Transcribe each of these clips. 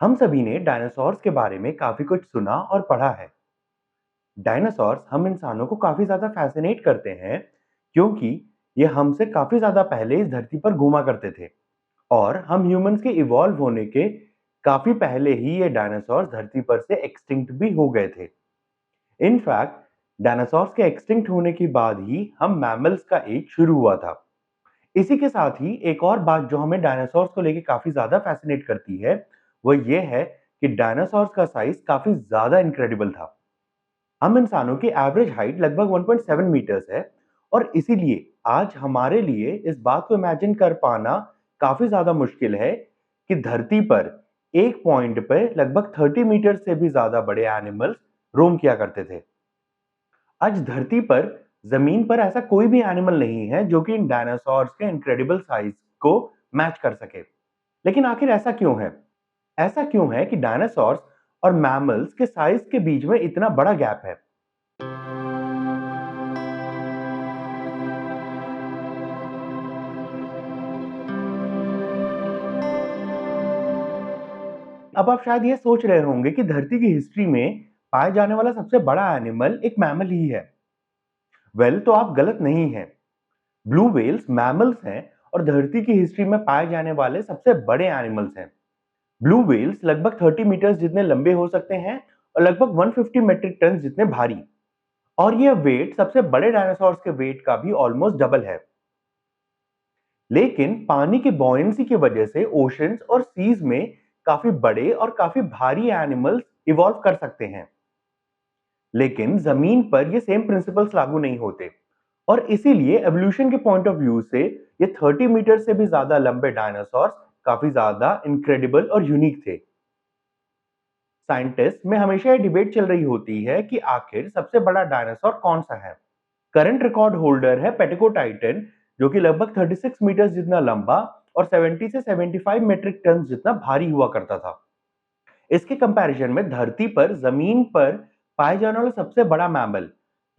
हम सभी ने डायनासोर्स के बारे में काफी कुछ सुना और पढ़ा है। डायनासोर्स हम इंसानों को काफी ज्यादा फैसिनेट करते हैं क्योंकि ये हमसे काफी ज्यादा पहले इस धरती पर घूमा करते थे और हम ह्यूमंस के इवॉल्व होने के काफी पहले ही ये डायनासोर्स धरती पर से एक्सटिंक्ट भी हो गए थे। इनफैक्ट डायनासोर्स के एक्सटिंक्ट होने के बाद ही हम मैमल्स का एज शुरू हुआ था। इसी के साथ ही एक और बात जो हमें डायनासोर्स को लेके काफी ज्यादा फैसिनेट करती है वो ये है कि डायनासोर्स का साइज काफी ज्यादा इनक्रेडिबल था। हम इंसानों की एवरेज हाइट लगभग 1.7 मीटर्स है और इसीलिए आज हमारे लिए इस बात को इमेजिन कर पाना काफी ज्यादा मुश्किल है कि धरती पर एक पॉइंट पे लगभग 30 मीटर से भी ज्यादा बड़े एनिमल्स रोम किया करते थे। आज धरती पर जमीन पर ऐसा कोई भी एनिमल नहीं है जो कि इन डायनासोर्स के इनक्रेडिबल साइज को मैच कर सके। लेकिन आखिर ऐसा क्यों है? ऐसा क्यों है कि डायनासोर्स और मैमल्स के साइज के बीच में इतना बड़ा गैप है? अब आप शायद ये सोच रहे होंगे कि धरती की हिस्ट्री में पाए जाने वाला सबसे बड़ा एनिमल एक मैमल ही है। तो आप गलत नहीं हैं। ब्लू व्हेल्स मैमल्स हैं और धरती की हिस्ट्री में पाए जाने वाले सबसे बड़े एनिमल्स हैं। ब्लू व्हेल्स लगभग 30 मीटर्स जितने लंबे हो सकते हैं और लगभग 150 मेट्रिक टन जितने भारी। और यह वेट सबसे बड़े डायनासोर्स के वेट का भी ऑलमोस्ट डबल है। लेकिन पानी की बॉयंसी की वजह से ओशंस और सीज में काफी बड़े और काफी भारी एनिमल्स इवॉल्व कर सकते हैं। लेकिन जमीन पर ये सेम प्रिंसिपल्स लागू नहीं होते और इसीलिए एवोल्यूशन के पॉइंट ऑफ व्यू से ये 30 मीटर से भी ज्यादा लंबे डायनासोर्स काफी ज्यादा इनक्रेडिबल और यूनिक थे। साइंटिस्ट में हमेशा ये डिबेट चल रही होती है कि आखिर सबसे बड़ा डायनासोर कौन सा है। करंट रिकॉर्ड होल्डर है पेटिकोटाइटन जो कि लगभग 36 मीटर जितना लंबा और 70 से 75 मेट्रिक टन जितना भारी हुआ करता था। इसके कंपैरिजन में धरती पर जमीन पर पाए जाने वाला सबसे बड़ा मैमल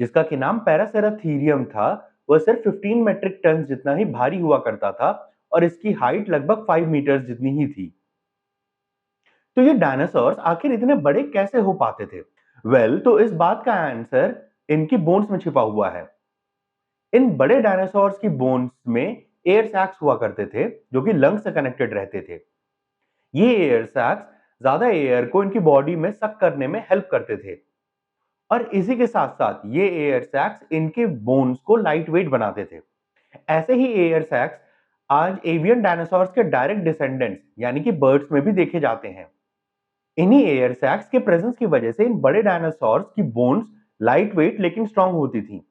जिसका कि नाम पैरासेराथीरियम था वह सिर्फ 15 मेट्रिक टन जितना ही भारी हुआ करता था और इसकी हाइट लगभग 5 मीटर जितनी ही थी। तो ये डायनासोर्स आखिर इतने बड़े कैसे हो पाते थे? तो इस बात का आंसर इनकी बोन्स में छिपा हुआ है। इन बड़े डायनासोर्स की बोन्स में एयर सैक्स हुआ करते थे जो कि लंग से कनेक्टेड रहते थे। ये एयर सैक्स ज्यादा एयर को इनकी बॉडी में सक करने में हेल्प करते थे और इसी के साथ साथ ये एयर सैक्स इनके बोन्स को लाइट वेट बनाते थे। ऐसे ही एयर सैक्स आज एवियन डायनासोर्स के डायरेक्ट डिसेंडेंट्स यानी कि बर्ड्स में भी देखे जाते हैं। इन्हीं एयर सैक्स के प्रेजेंस की वजह से इन बड़े डायनासोर्स की बोन्स लाइट वेट लेकिन स्ट्रांग होती थी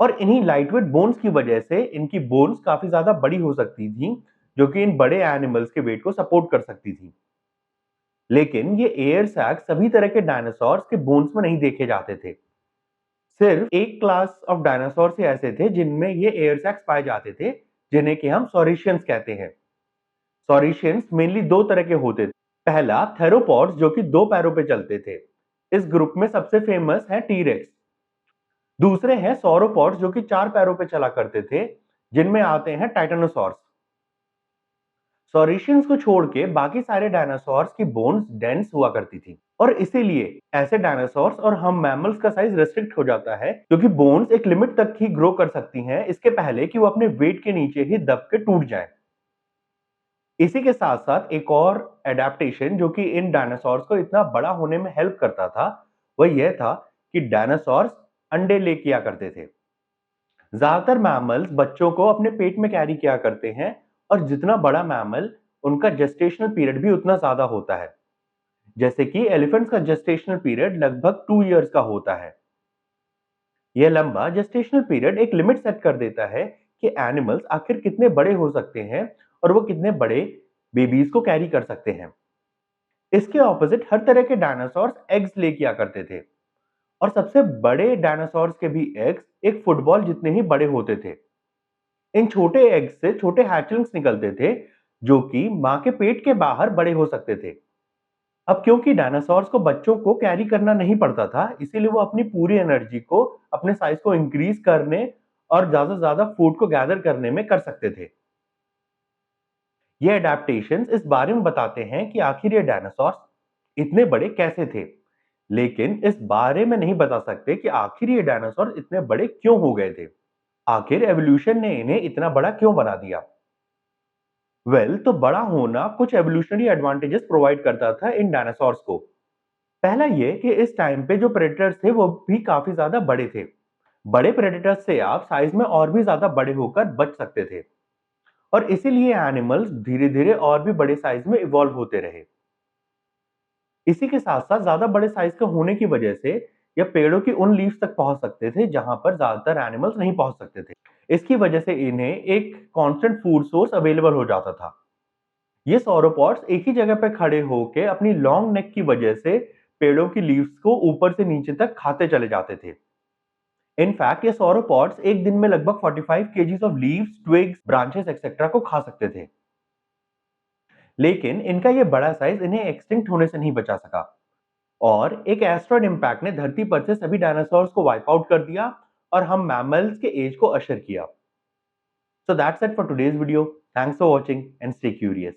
और इन्हीं लाइट वेट बोन्स की वजह से इनकी बोन्स काफी ज्यादा बड़ी हो सकती थी जो कि इन बड़े एनिमल्स के वेट को सपोर्ट कर सकती थी। लेकिन ये एयर सैक्स सभी तरह के डायनासोर्स के बोन्स में नहीं देखे जाते थे। सिर्फ एक क्लास ऑफ डायनासोर्स ही ऐसे थे जिनमें ये एयर सैक्स पाए जाते थे जिन्हें कि हम सॉरिशियंस कहते हैं। सॉरिशियंस मेनली दो तरह के होते थे। पहला थेरोपॉड्स जो कि दो पैरों पे चलते थे। इस ग्रुप में सबसे फेमस है टीरेक्स। दूसरे हैं सौरोपॉड्स जो कि चार पैरों पे चला करते थे जिनमें आते हैं टाइटेनोसॉर्स। सॉरिशियंस को छोड़ के बाकी सारे डायनासोर्स की बोन्स डेंस हुआ करती थी और इसीलिए ऐसे डायनासोर्स और हम मैमल्स का साइज रेस्ट्रिक्ट हो जाता है क्योंकि बोन्स एक लिमिट तक ही ग्रो कर सकती हैं इसके पहले कि वो अपने वेट के नीचे ही दब के टूट जाए। इसी के साथ साथ एक और एडेप्टेशन जो कि इन डायनासोर्स को इतना बड़ा होने में हेल्प करता था वह यह था कि डायनासोर्स अंडे ले किया करते थे। ज्यादातर मैमल्स बच्चों को अपने पेट में कैरी किया करते हैं और जितना बड़ा मैमल उनका जेस्टेशनल पीरियड भी उतना ज्यादा होता है। जैसे कि एलिफेंट्स का जेस्टेशनल पीरियड लगभग 2 इयर्स का होता है। यह लंबा जेस्टेशनल पीरियड एक लिमिट सेट कर देता है कि एनिमल्स आखिर कितने बड़े हो सकते हैं और वो कितने बड़े बेबीज को कैरी कर सकते हैं। इसके ऑपोजिट हर तरह के डायनासोर्स एग्स ले किया करते थे और सबसे बड़े डायनासोर्स के भी एग्स एक फुटबॉल जितने ही बड़े होते थे। इन छोटे एग्स से छोटे हैचलिंग्स निकलते थे जो कि मां के पेट के बाहर बड़े हो सकते थे। अब क्योंकि डायनासोर्स को बच्चों को कैरी करना नहीं पड़ता था इसीलिए वो अपनी पूरी एनर्जी को अपने साइज को इंक्रीज करने और ज्यादा से ज्यादा फूड को गैदर करने में कर सकते थे। ये अडेप्टेशंस इस बारे में बताते हैं कि आखिर ये डायनासोर्स इतने बड़े कैसे थे, लेकिन इस बारे में नहीं बता सकते कि आखिर ये डायनासोर इतने बड़े क्यों हो गए थे। आखिर एवोल्यूशन ने इन्हें इतना बड़ा क्यों बना दिया? तो बड़ा होना कुछ एवोल्यूशनरी एडवांटेजेस प्रोवाइड करता था इन डायनासोर्स को। पहला ये कि इस टाइम पे जो प्रेडेटर्स थे वो भी काफी ज्यादा बड़े थे। बड़े प्रेडेटर्स से आप साइज में और भी ज्यादा बड़े होकर बच सकते थे, और इसीलिए एनिमल्स धीरे धीरे और भी बड़े साइज में इवॉल्व होते रहे। इसी के साथ साथ ज्यादा बड़े साइज के होने की वजह से यह पेड़ों की उन लीव्स तक पहुंच सकते थे जहां पर ज्यादातर एनिमल्स नहीं पहुंच सकते थे। इसकी वजह से इन्हें एक कांस्टेंट फूड सोर्स अवेलेबल हो जाता था। ये सौरोपॉड्स एक ही जगह पर खड़े होकर अपनी लॉन्ग नेक की वजह से पेड़ों की लीव्स को ऊपर से नीचे तक खाते चले जाते थे। इनफैक्ट ये सौरोपॉड्स एक दिन में लगभग 45 KGs of leaves, twigs, branches etcetera को खा सकते थे। लेकिन इनका ये बड़ा साइज इन्हें एक्सटिंक्ट होने से नहीं बचा सका, और एक एस्ट्रॉइड इम्पैक्ट ने धरती पर से सभी डायनासोर्स को वाइप आउट कर दिया और हम मैमल्स के एज को अशर किया। So that's it for today's video. Thanks for watching and stay curious.